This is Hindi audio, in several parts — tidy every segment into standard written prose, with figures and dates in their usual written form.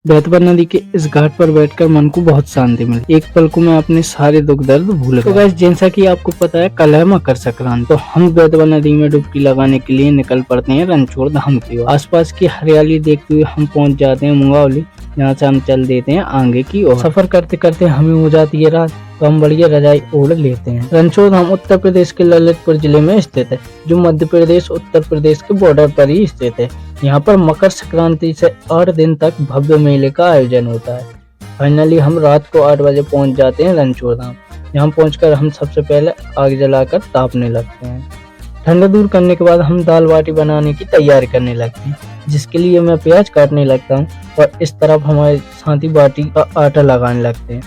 बेतवा नदी के इस घाट पर बैठकर मन को बहुत शांति मिली। एक पल को मैं अपने सारे दुख दर्द भूल गया। तो गाइस, जैसा कि आपको पता है कल है मकर संक्रांति, तो हम बेतवा नदी में डुबकी लगाने के लिए निकल पड़ते हैं रणछोड़ धाम की ओर। आसपास की हरियाली देखते हुए हम पहुंच जाते हैं मुंगावली, जहाँ से हम चल देते हैं आगे की ओर। सफर करते करते हमें हो जाती है रात, तो हम बढ़िया रजाई ओढ़ लेते हैं। रणछोड़ धाम उत्तर प्रदेश के ललितपुर जिले में स्थित है, जो मध्य प्रदेश उत्तर प्रदेश के बॉर्डर पर ही स्थित है। यहाँ पर मकर संक्रांति से 8 दिन तक भव्य मेले का आयोजन होता है। फाइनली हम रात को 8 बजे पहुँच जाते हैं रणछोड़ धाम। यहाँ पहुँचकर हम सबसे पहले आग जलाकर तापने लगते हैं। ठंड दूर करने के बाद हम दाल बाटी बनाने की तैयारी करने लगते हैं, जिसके लिए मैं प्याज काटने लगता हूँ और इस तरफ हमारे साथी बाटी का आटा लगाने लगते हैं।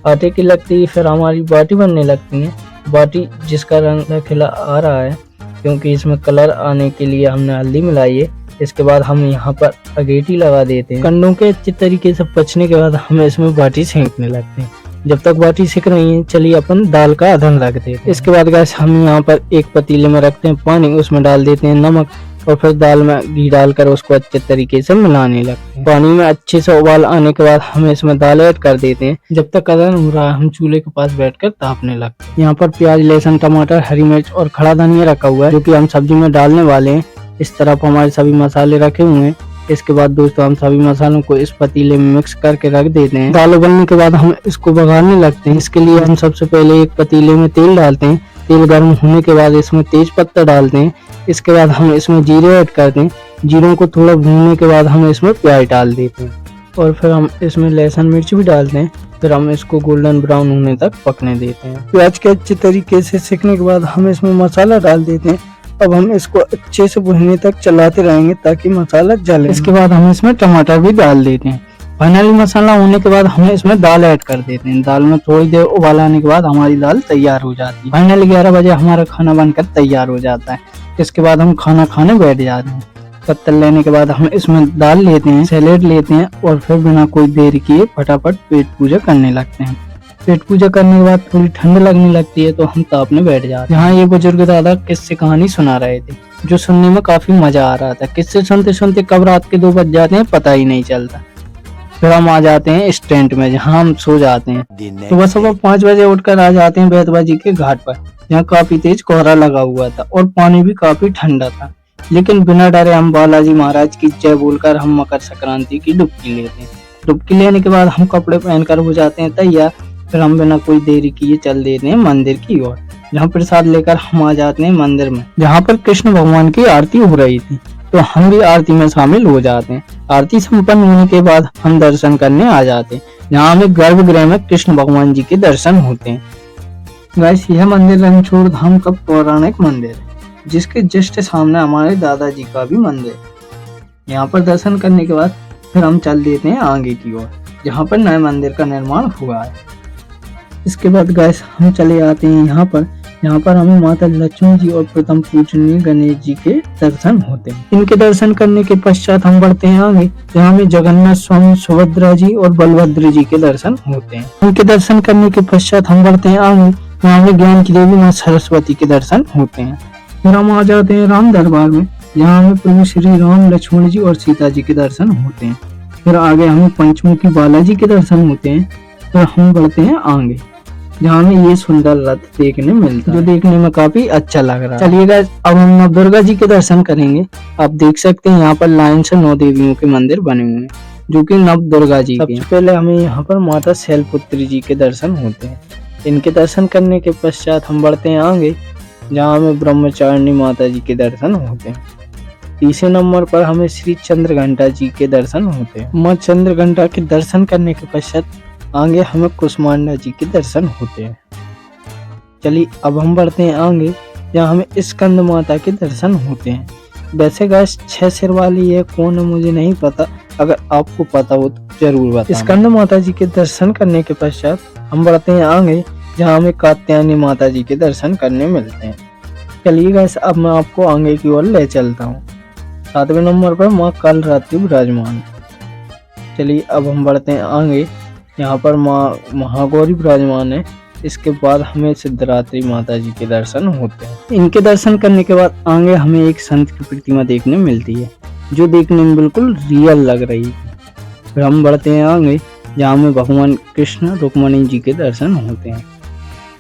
आटे की लगती ही फिर हमारी बाटी बनने लगती है। बाटी जिसका रंग खिला आ रहा है, क्योंकि इसमें कलर आने के लिए हमने हल्दी मिलाई है। इसके बाद हम यहाँ पर अगेटी लगा देते हैं। कंडों के अच्छे तरीके से पचने के बाद हम इसमें बाटी सेंकने लगते हैं। जब तक बाटी सिक रही है, चलिए अपन दाल का अदहन रख देते हैं। इसके बाद गैस हम यहाँ पर एक पतीले में रखते हैं पानी, उसमें डाल देते हैं नमक और फिर दाल में घी डालकर उसको अच्छे तरीके से मिलाने लगते हैं। पानी में अच्छे से उबाल आने के बाद हम इसमें दाल ऐड कर देते हैं। जब तक अदहन हो रहा है, हम चूल्हे के पास बैठकर तापने लगते हैं। यहाँ पर प्याज, लहसुन, टमाटर, हरी मिर्च और खड़ा धनिया रखा हुआ है, जो कि हम सब्जी में डालने वाले हैं। इस तरफ हमारे सभी मसाले रखे हुए हैं। इसके बाद दोस्तों हम सभी मसालों को इस पतीले में मिक्स करके रख देते हैं। दाल उबलने के बाद हम इसको बघारने लगते हैं। इसके लिए हम सबसे पहले एक पतीले में तेल डालते हैं। तेल गर्म होने के बाद इसमें तेज पत्ता डालते हैं। इसके बाद हम इसमें जीरे ऐड करते हैं। जीरों को थोड़ा भूनने के बाद हम इसमें प्याज डाल देते हैं और फिर हम इसमें लहसुन मिर्च भी डालते हैं। फिर हम इसको गोल्डन ब्राउन होने तक पकने देते हैं। प्याज के अच्छे तरीके से सिकने के बाद हम इसमें मसाला डाल देते हैं। अब हम इसको अच्छे से भुनने तक चलाते रहेंगे ताकि मसाला जले। इसके बाद हम इसमें टमाटर भी डाल देते हैं। फाइनली मसाला होने के बाद हम इसमें दाल ऐड कर देते हैं। दाल में थोड़ी देर उबाल आने के बाद हमारी दाल तैयार हो जाती है। फाइनली 11 बजे हमारा खाना बनकर तैयार हो जाता है। इसके बाद हम खाना खाने बैठ जाते हैं। पत्तल लेने के बाद हम इसमें दाल लेते हैं, सैलेड लेते हैं और फिर बिना कोई देरी किए फटाफट पेट पूजा करने लगते हैं। पेट पूजा करने के बाद थोड़ी ठंड लगने लगती है, तो हम तापने बैठ जाते हैं। यहाँ ये बुजुर्ग दादा किस्से कहानी सुना रहे थे, जो सुनने में काफी मजा आ रहा था। किस्से सुनते सुनते कब रात के 2 बज जाते हैं पता ही नहीं चलता। फिर हम आ जाते हैं इस टेंट में, जहाँ हम सो जाते हैं। सुबह सुबह 5 बजे उठकर आ जाते हैं बेतवा जी के घाट पर, जहाँ काफी तेज कोहरा लगा हुआ था और पानी भी काफी ठंडा था। लेकिन बिना डरे हम बालाजी महाराज की जय बोलकर हम मकर संक्रांति की डुबकी लेते हैं। डुबकी लेने के बाद हम कपड़े पहनकर हो जाते हैं तैयार। फिर हम बिना कोई देरी किए चल देते हैं मंदिर की ओर, जहाँ प्रसाद लेकर हम आ जाते हैं मंदिर में, जहाँ पर कृष्ण भगवान की आरती हो रही थी। तो हम भी आरती में शामिल हो जाते हैं। आरती संपन्न होने के बाद हम दर्शन करने आ जाते हैं, जहाँ हमें गर्भगृह में कृष्ण भगवान जी के दर्शन होते हैं। गाइस, यह मंदिर रणछोड़ धाम का पौराणिक मंदिर है, जिसके जस्ट सामने हमारे दादाजी का भी मंदिर है। यहाँ पर दर्शन करने के बाद फिर हम चल देते हैं आगे की ओर, जहाँ पर नए मंदिर का निर्माण हुआ है। इसके बाद गाइस हम चले आते हैं यहाँ पर हमें माता लक्ष्मी जी और प्रथम पूजनीय गणेश जी के दर्शन होते हैं। इनके दर्शन करने के पश्चात हम बढ़ते हैं आगे, जहाँ हमें जगन्नाथ स्वामी, सुभद्रा जी और बलभद्र जी के दर्शन होते हैं। इनके दर्शन करने के पश्चात हम बढ़ते हैं आगे, जहाँ हमें ज्ञान की देवी माँ सरस्वती के दर्शन होते हैं। फिर हम आ जाते हैं राम दरबार में, जहाँ हमें प्रभु श्री राम, लक्ष्मण जी और सीता जी के दर्शन होते हैं। फिर आगे हमें पंचमुखी बालाजी के दर्शन होते हैं। फिर हम बढ़ते हैं आगे, जहाँ हमें ये सुंदर रथ देखने मिलता है, जो देखने में काफी अच्छा लग रहा है। चलिए गाइस, अब हम नव दुर्गा जी के दर्शन करेंगे। आप देख सकते हैं यहाँ पर लाइन से 9 देवियों के मंदिर बने हुए हैं, जो कि नव दुर्गा जी के। सबसे पहले हमें यहाँ पर माता शैलपुत्री जी के दर्शन होते हैं। इनके दर्शन करने के पश्चात हम बढ़ते हैं आगे, जहाँ हमें ब्रह्मचारिणी माता जी के दर्शन होते हैं। तीसरे नंबर पर हमें श्री चंद्रघंटा जी के दर्शन होते हैं। माँ चंद्रघंटा के दर्शन करने के पश्चात आगे हमें कुसमांडा जी के दर्शन होते हैं। चलिए अब हम बढ़ते हैं आगे, जहाँ हमें स्कंद माता के दर्शन होते हैं। वैसे गाइस 6 सिर वाली है कौन है मुझे नहीं पता, अगर आपको पता हो तो जरूर बताएं। स्कंद माता जी के दर्शन करने के पश्चात हम बढ़ते हैं आगे, जहाँ हमें कात्यायनी माता जी के दर्शन करने मिलते हैं। चलिए गाइस, अब मैं आपको आगे की ओर ले चलता हूँ। 7वें नंबर पर माँ कालरात्रि विराजमान। चलिए अब हम बढ़ते हैं आगे, यहाँ पर माँ महागौरी विराजमान है। इसके बाद हमें सिद्धरात्रि माता जी के दर्शन होते हैं। इनके दर्शन करने के बाद आगे हमें एक संत की प्रतिमा देखने मिलती है, जो देखने में बिल्कुल रियल लग रही है। फिर हम बढ़ते हैं आगे, जहाँ में भगवान कृष्ण रुक्मणी जी के दर्शन होते हैं।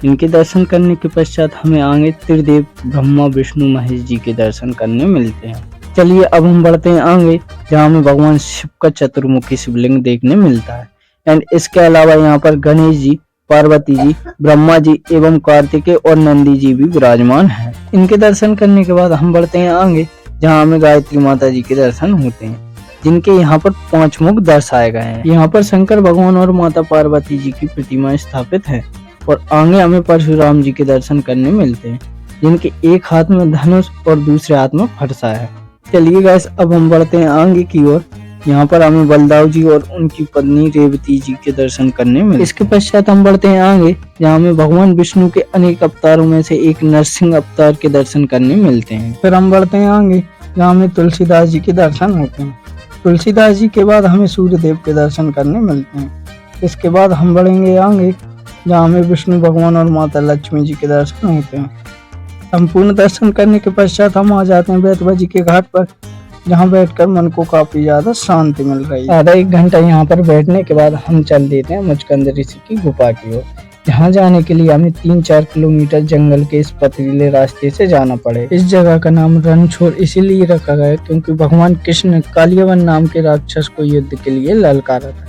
इनके दर्शन करने के पश्चात हमें आगे त्रिदेव ब्रह्मा विष्णु महेश जी के दर्शन करने मिलते हैं। चलिए अब हम बढ़ते हैं आगे, जहाँ में भगवान शिव का चतुर्मुखी शिवलिंग देखने मिलता है। एंड इसके अलावा यहाँ पर गणेश जी, पार्वती जी, ब्रह्मा जी एवं कार्तिकेय और नंदी जी भी विराजमान हैं। इनके दर्शन करने के बाद हम बढ़ते हैं आगे, जहाँ हमें गायत्री माता जी के दर्शन होते हैं, जिनके यहाँ पर 5 मुख दर्शाए गए हैं। यहाँ पर शंकर भगवान और माता पार्वती जी की प्रतिमा स्थापित है और आगे हमें परशुराम जी के दर्शन करने मिलते हैं, जिनके एक हाथ में धनुष और दूसरे हाथ में फरसा है। चलिए गाइस अब हम बढ़ते हैं आगे की ओर। यहाँ पर हमें बलदाव जी और उनकी पत्नी रेवती जी के दर्शन करने मिले। इसके पश्चात हम बढ़ते हैं आगे, जहाँ हमें भगवान विष्णु के अनेक अवतारों में से एक नरसिंह अवतार के दर्शन करने मिलते हैं। फिर हम बढ़ते हैं आगे, जहाँ हमें तुलसीदास जी के दर्शन होते हैं। तुलसीदास जी के बाद हमें सूर्य देव के दर्शन करने मिलते हैं। इसके बाद हम बढ़ेंगे आगे, जहाँ हमें विष्णु भगवान और माता लक्ष्मी जी के दर्शन होते हैं। संपूर्ण दर्शन करने के पश्चात हम आ जाते हैं बेतवा जी के घाट पर, जहाँ बैठकर मन को काफी ज्यादा शांति मिल रही है। आधा 1 घंटा यहाँ पर बैठने के बाद हम चल देते हैं मुचकंद ऋषि की गुफा की ओर। यहाँ जाने के लिए हमें 3-4 किलोमीटर जंगल के इस पथरीले रास्ते से जाना पड़े। इस जगह का नाम रणछोड़ इसीलिए रखा गया क्योंकि भगवान कृष्ण ने कालियावन नाम के राक्षस को युद्ध के लिए ललकारा था,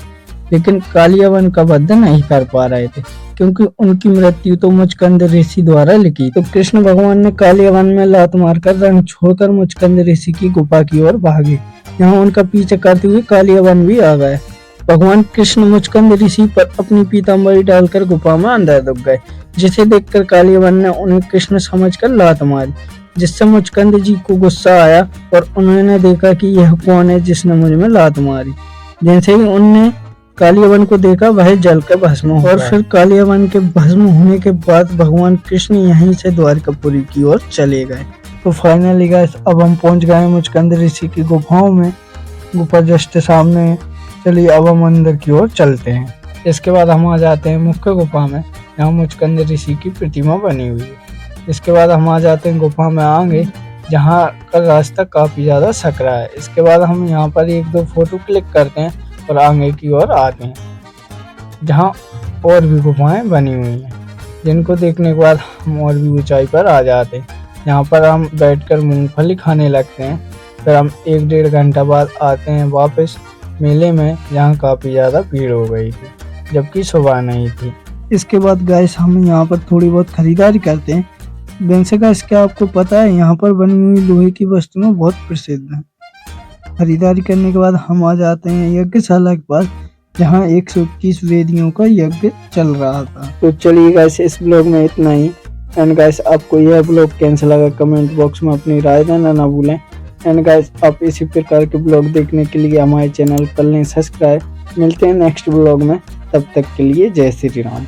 लेकिन कालियावन का वध नहीं कर पा रहे थे क्योंकि उनकी मृत्यु तो मुचकंद ऋषि द्वारा लिखी। तो कृष्ण भगवान ने कालियावन में लात मारकर रण छोड़कर मुचकंद ऋषि की गुफा की ओर भागे। यहाँ उनका पीछा करते हुए कालियावन भी आ गए। भगवान कृष्ण मुचकंद ऋषि पर अपनी पीताम्बरी डालकर गुफा में अंदर दब गए, जिसे देखकर कालियावन ने उन्हें कृष्ण समझकर लात मारी, जिससे मुचकंद जी को गुस्सा आया और उन्होंने देखा कि यह कौन है जिसने मुझ में लात मारी। जैसे ही उनने कालियावन को देखा वह जलकर भस्म हो गया। और फिर कालियावन के भस्म होने के बाद भगवान कृष्ण यहीं से द्वारकापुरी की ओर चले गए। तो फाइनली गाइस अब हम पहुंच गए मुचकंद ऋषि की गुफाओं में। गुफा जस्ट सामने है। चलिए अब हम अंदर की ओर चलते हैं। इसके बाद हम आ जाते हैं मुख्य गुफा में, यहाँ मुचकंद ऋषि की प्रतिमा बनी हुई है। इसके बाद हम आ जाते हैं गुफा में आगे, जहाँ का रास्ता काफी ज्यादा सकरा है। इसके बाद हम यहाँ पर 1-2 फोटो क्लिक करते हैं और आगे की ओर आते हैं, जहाँ और भी गुफाएं बनी हुई हैं, जिनको देखने के बाद हम और भी ऊंचाई पर आ जाते हैं। यहाँ पर हम बैठकर मूंगफली खाने लगते हैं। फिर हम 1-1.5 घंटा बाद आते हैं वापस मेले में, जहाँ काफ़ी ज़्यादा भीड़ हो गई थी, जबकि सुबह नहीं थी। इसके बाद गाइस हम यहाँ पर थोड़ी बहुत खरीदारी करते हैं। वैसे गाइस क्या आपको पता है, यहाँ पर बनी हुई लोहे की वस्तुएं बहुत प्रसिद्ध हैं। खरीदारी करने के बाद हम आ जाते हैं यज्ञशाला के पास, जहाँ 121 वेदियों का यज्ञ चल रहा था। तो चलिए गाइस इस ब्लॉग में इतना ही। एंड गाइस आपको यह ब्लॉग कैसा लगा कमेंट बॉक्स में अपनी राय देना ना भूलें। एंड गाइस आप इसी प्रकार के ब्लॉग देखने के लिए हमारे चैनल कर लें सब्सक्राइब। मिलते हैं नेक्स्ट ब्लॉग में, तब तक के लिए जय श्री राम।